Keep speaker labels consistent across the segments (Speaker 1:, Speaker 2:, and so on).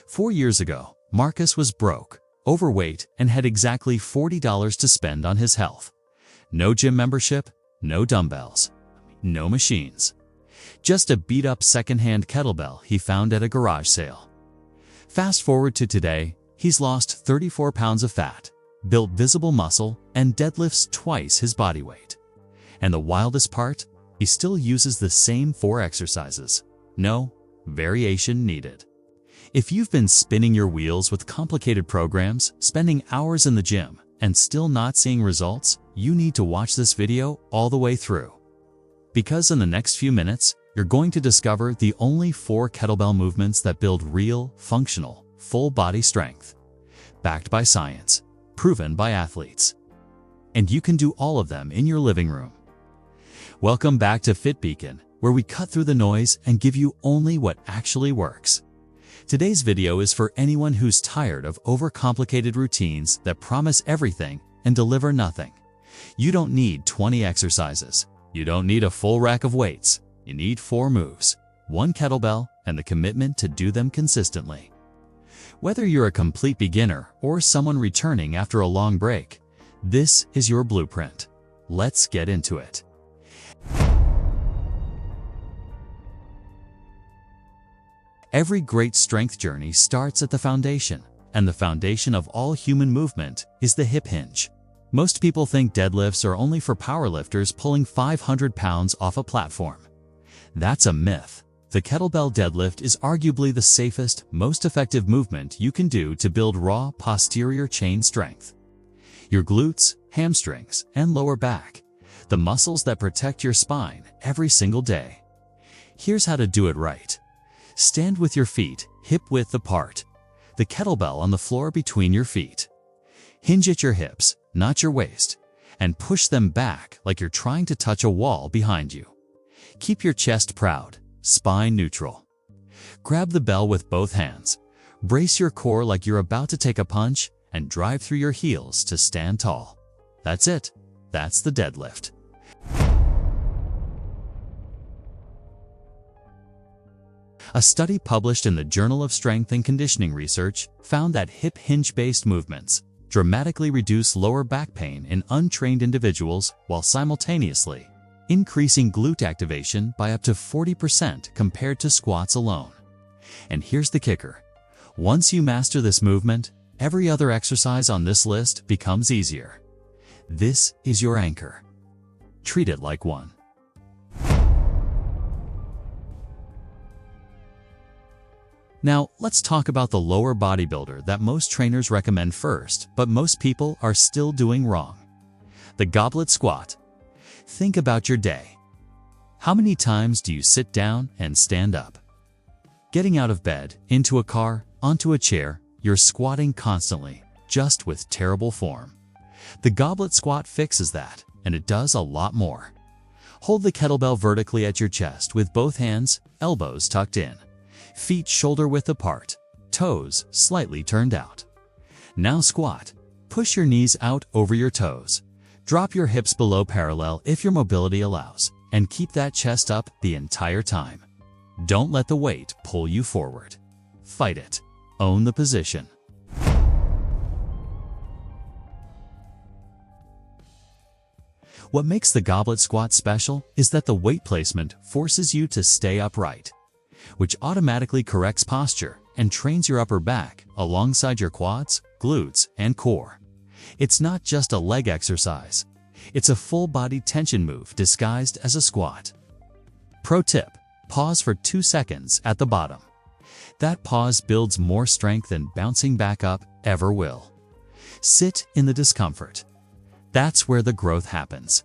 Speaker 1: 4 years ago, Marcus was broke, overweight, and had exactly $40 to spend on his health. No gym membership, no dumbbells, no machines. Just a beat-up second-hand kettlebell he found at a garage sale. Fast forward to today, he's lost 34 pounds of fat, built visible muscle, and deadlifts twice his body weight. And the wildest part? He still uses the same 4 exercises. No variation needed. If you've been spinning your wheels with complicated programs, spending hours in the gym, and still not seeing results, you need to watch this video all the way through. Because in the next few minutes, you're going to discover the only 4 kettlebell movements that build real, functional, full-body strength. Backed by science, proven by athletes. And you can do all of them in your living room. Welcome back to Fit Beacon, where we cut through the noise and give you only what actually works. Today's video is for anyone who's tired of overcomplicated routines that promise everything and deliver nothing. You don't need 20 exercises. You don't need a full rack of weights. You need 4 moves, 1 kettlebell, and the commitment to do them consistently. Whether you're a complete beginner or someone returning after a long break, this is your blueprint. Let's get into it. Every great strength journey starts at the foundation, and the foundation of all human movement is the hip hinge. Most people think deadlifts are only for powerlifters pulling 500 pounds off a platform. That's a myth. The kettlebell deadlift is arguably the safest, most effective movement you can do to build raw posterior chain strength. Your glutes, hamstrings, and lower back, the muscles that protect your spine every single day. Here's how to do it right. Stand with your feet hip-width apart, the kettlebell on the floor between your feet. Hinge at your hips, not your waist, and push them back like you're trying to touch a wall behind you. Keep your chest proud, spine neutral. Grab the bell with both hands. Brace your core like you're about to take a punch and drive through your heels to stand tall. That's it. That's the deadlift. A study published in the Journal of Strength and Conditioning Research found that hip hinge-based movements dramatically reduce lower back pain in untrained individuals while simultaneously increasing glute activation by up to 40% compared to squats alone. And here's the kicker. Once you master this movement, every other exercise on this list becomes easier. This is your anchor. Treat it like one. Now, let's talk about the lower bodybuilder that most trainers recommend first, but most people are still doing wrong. The goblet squat. Think about your day. How many times do you sit down and stand up? Getting out of bed, into a car, onto a chair, you're squatting constantly, just with terrible form. The goblet squat fixes that, and it does a lot more. Hold the kettlebell vertically at your chest with both hands, elbows tucked in. Feet shoulder-width apart, toes slightly turned out. Now squat. Push your knees out over your toes. Drop your hips below parallel if your mobility allows, and keep that chest up the entire time. Don't let the weight pull you forward. Fight it. Own the position. What makes the goblet squat special is that the weight placement forces you to stay upright, which automatically corrects posture and trains your upper back alongside your quads, glutes, and core. It's not just a leg exercise. It's a full-body tension move disguised as a squat. Pro tip: pause for 2 seconds at the bottom. That pause builds more strength than bouncing back up ever will. Sit in the discomfort. That's where the growth happens.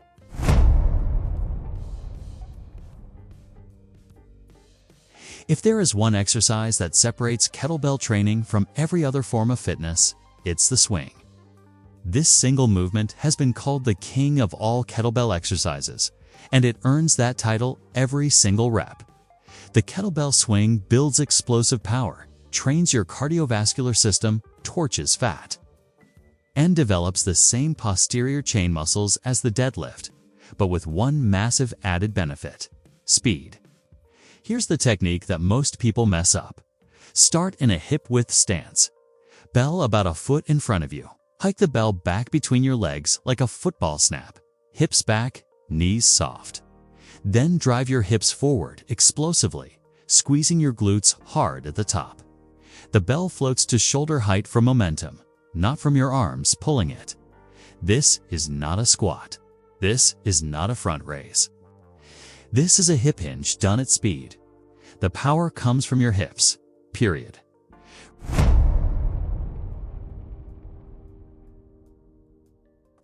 Speaker 1: If there is one exercise that separates kettlebell training from every other form of fitness, it's the swing. This single movement has been called the king of all kettlebell exercises, and it earns that title every single rep. The kettlebell swing builds explosive power, trains your cardiovascular system, torches fat, and develops the same posterior chain muscles as the deadlift, but with one massive added benefit: speed. Here's the technique that most people mess up. Start in a hip-width stance. Bell about a foot in front of you. Hike the bell back between your legs like a football snap. Hips back, knees soft. Then drive your hips forward explosively, squeezing your glutes hard at the top. The bell floats to shoulder height from momentum, not from your arms pulling it. This is not a squat. This is not a front raise. This is a hip hinge done at speed. The power comes from your hips, period.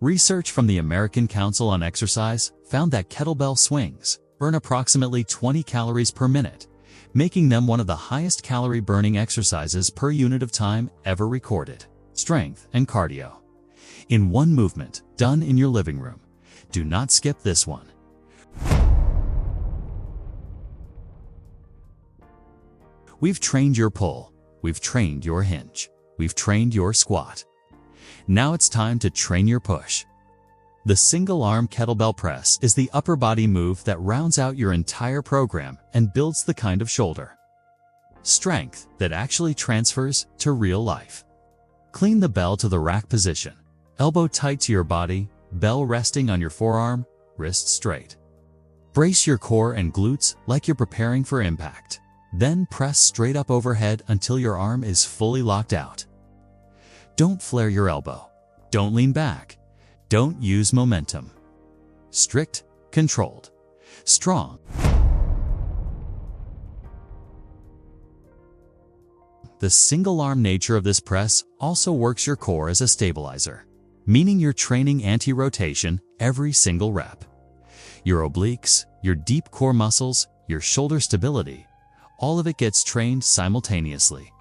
Speaker 1: Research from the American Council on Exercise found that kettlebell swings burn approximately 20 calories per minute, making them one of the highest calorie burning exercises per unit of time ever recorded. Strength and cardio. In one movement, done in your living room. Do not skip this one. We've trained your pull. We've trained your hinge. We've trained your squat. Now it's time to train your push. The single-arm kettlebell press is the upper body move that rounds out your entire program and builds the kind of shoulder strength that actually transfers to real life. Clean the bell to the rack position. Elbow tight to your body, bell resting on your forearm, wrist straight. Brace your core and glutes like you're preparing for impact. Then press straight up overhead until your arm is fully locked out. Don't flare your elbow. Don't lean back. Don't use momentum. Strict, controlled, strong. The single-arm nature of this press also works your core as a stabilizer, meaning you're training anti-rotation every single rep. Your obliques, your deep core muscles, your shoulder stability, all of it gets trained simultaneously.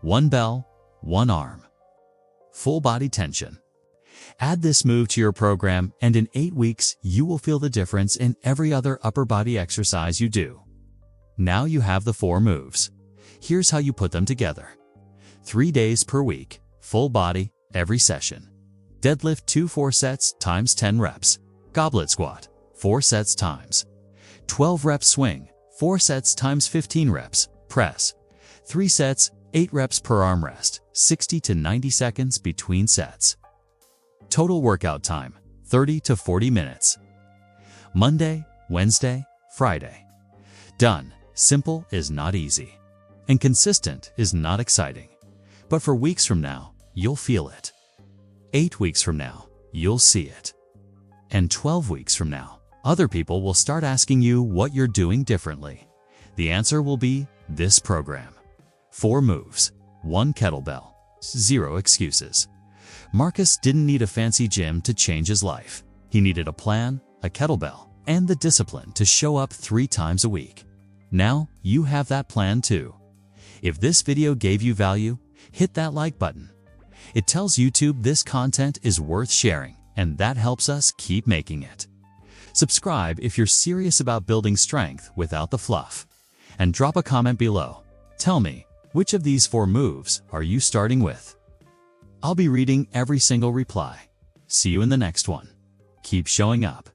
Speaker 1: One bell, one arm. Full body tension. Add this move to your program and in 8 weeks you will feel the difference in every other upper body exercise you do. Now you have the 4 moves. Here's how you put them together. 3 days per week, full body, every session. Deadlift 2 4 sets times 10 reps. Goblet squat, 4 sets times 12 reps swing, 4 sets times 15 reps. Press, 3 sets, 8 reps per arm rest, 60 to 90 seconds between sets. Total workout time, 30 to 40 minutes. Monday, Wednesday, Friday. Done. Simple is not easy. And consistent is not exciting. But for weeks from now, you'll feel it. 8 weeks from now, you'll see it. And 12 weeks from now, other people will start asking you what you're doing differently. The answer will be this program. 4 moves, 1 kettlebell, 0 excuses. Marcus didn't need a fancy gym to change his life. He needed a plan, a kettlebell, and the discipline to show up 3 times a week. Now, you have that plan too. If this video gave you value, hit that like button. It tells YouTube this content is worth sharing, and that helps us keep making it. Subscribe if you're serious about building strength without the fluff. And drop a comment below. Tell me, which of these 4 moves are you starting with? I'll be reading every single reply. See you in the next one. Keep showing up.